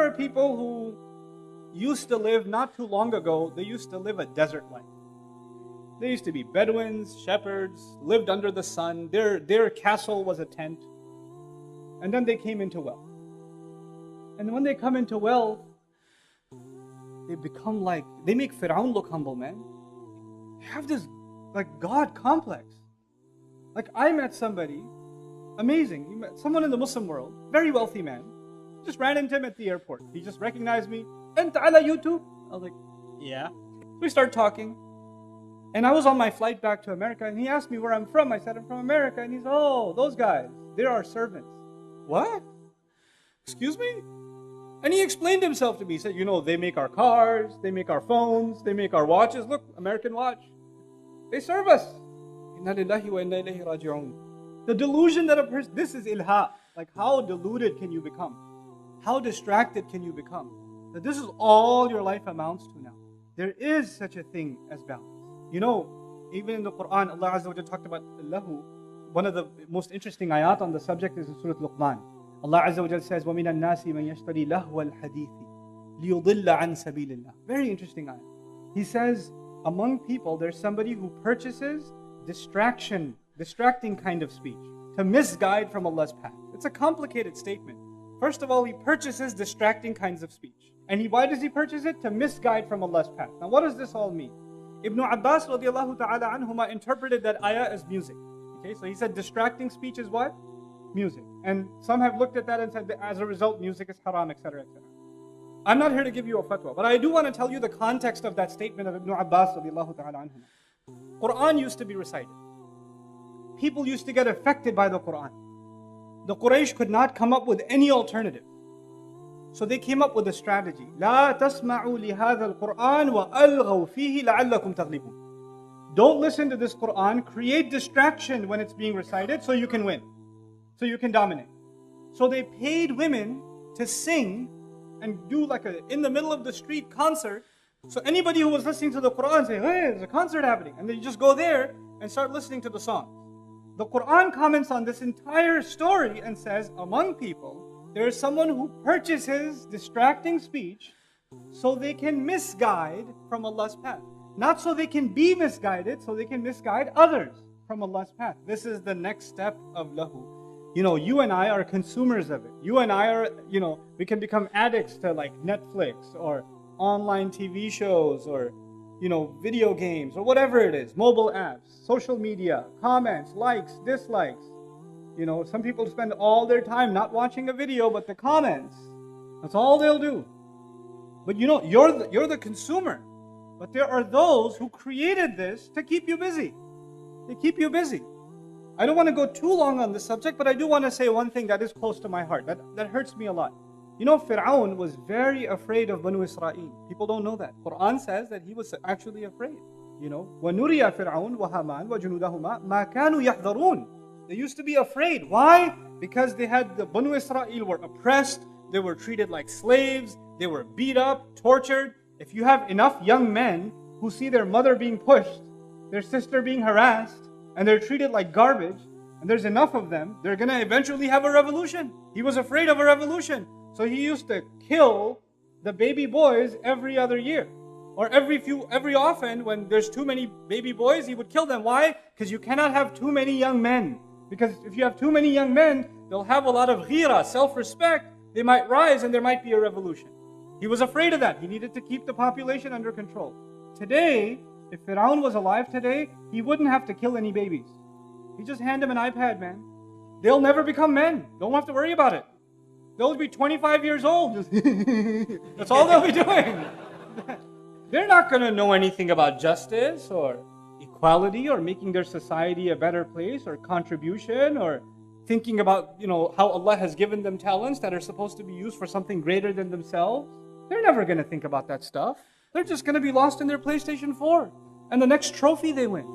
are people who used to live not too long ago, they used to live a desert life. They used to be Bedouins, shepherds, lived under the sun. Their castle was a tent. And then they came into wealth. And when they come into wealth, they become like, they make Fir'aun look humble, man. They have this like God complex. Like I met somebody, amazing. He met someone in the Muslim world, very wealthy man. Just ran into him at the airport. He just recognized me. Anta ala YouTube? I was like, yeah. So we started talking. And I was on my flight back to America, and he asked me where I'm from. I said, I'm from America. And he's, oh, those guys, they're our servants. What? Excuse me? And he explained himself to me. He said, you know, they make our cars, they make our phones, they make our watches. Look, American watch. They serve us. Inna lillahi wa inna ilayhi raji'un. The delusion that a person, this is ilha. Like how deluded can you become? How distracted can you become? That this is all your life amounts to now. There is such a thing as balance. You know, even in the Quran, Allah Azza wa Jalla talked about lahu. One of the most interesting ayat on the subject is in Surah Luqman. Allah Azza wa Jalla says, وَمِنَ النَّاسِ مَنْ يَشْتَرِي لَهْوَ الْحَدِيثِ لِيُضِلَّ عَنْ سَبِيلِ اللَّهِ. Very interesting ayat. He says, among people, there's somebody who purchases distracting kind of speech to misguide from Allah's path. It's a complicated statement. First of all, he purchases distracting kinds of speech. And why does he purchase it? To misguide from Allah's path. Now what does this all mean? Ibn Abbas radiallahu ta'ala anhuma interpreted that ayah as music. Okay, so he said distracting speech is what? Music. And some have looked at that and said that as a result music is haram, etc., etc. I'm not here to give you a fatwa, but I do want to tell you the context of that statement of Ibn Abbas radiallahu ta'ala anhuma. Quran used to be recited. People used to get affected by the Quran. The Quraysh could not come up with any alternative. So they came up with a strategy. لا تسمعوا لهذا القرآن وألغوا فيه لعلكم تغلبون. Don't listen to this Quran. Create distraction when it's being recited so you can win. So you can dominate. So they paid women to sing and do like a in the middle of the street concert. So anybody who was listening to the Quran say, hey, there's a concert happening. And then you just go there and start listening to the song. The Quran comments on this entire story and says, among people, there is someone who purchases distracting speech so they can misguide from Allah's path. Not so they can be misguided, so they can misguide others from Allah's path. This is the next step of lahu. You know, you and I are consumers of it. You and I are, you know, we can become addicts to like Netflix or online TV shows or, you know, video games or whatever it is, mobile apps, social media, comments, likes, dislikes. You know, some people spend all their time not watching a video, but the comments. That's all they'll do. But you know, you're the consumer. But there are those who created this to keep you busy. They keep you busy. I don't want to go too long on this subject, but I do want to say one thing that is close to my heart. That hurts me a lot. You know, Fir'aun was very afraid of Banu Israel. People don't know that. Quran says that he was actually afraid. You know, وَنُرِيَ فِرْعَوْنَ وَهَامَانَ وَجُنُودَهُمَا مَا كَانُوا يَحْذَرُونَ. They used to be afraid. Why? Because they had the Banu Israel were oppressed. They were treated like slaves. They were beat up, tortured. If you have enough young men who see their mother being pushed, their sister being harassed, and they're treated like garbage, and there's enough of them, they're going to eventually have a revolution. He was afraid of a revolution. So he used to kill the baby boys every other year. Or every often when there's too many baby boys, he would kill them. Why? Because you cannot have too many young men. Because if you have too many young men, they'll have a lot of ghira, self-respect. They might rise and there might be a revolution. He was afraid of that. He needed to keep the population under control. Today, if Fir'aun was alive today, he wouldn't have to kill any babies. He just hand them an iPad, man. They'll never become men. Don't have to worry about it. They'll be 25 years old. That's all they'll be doing. They're not going to know anything about justice or equality or making their society a better place or contribution or thinking about, you know, how Allah has given them talents that are supposed to be used for something greater than themselves. They're never going to think about that stuff. They're just going to be lost in their PlayStation 4 and the next trophy they win.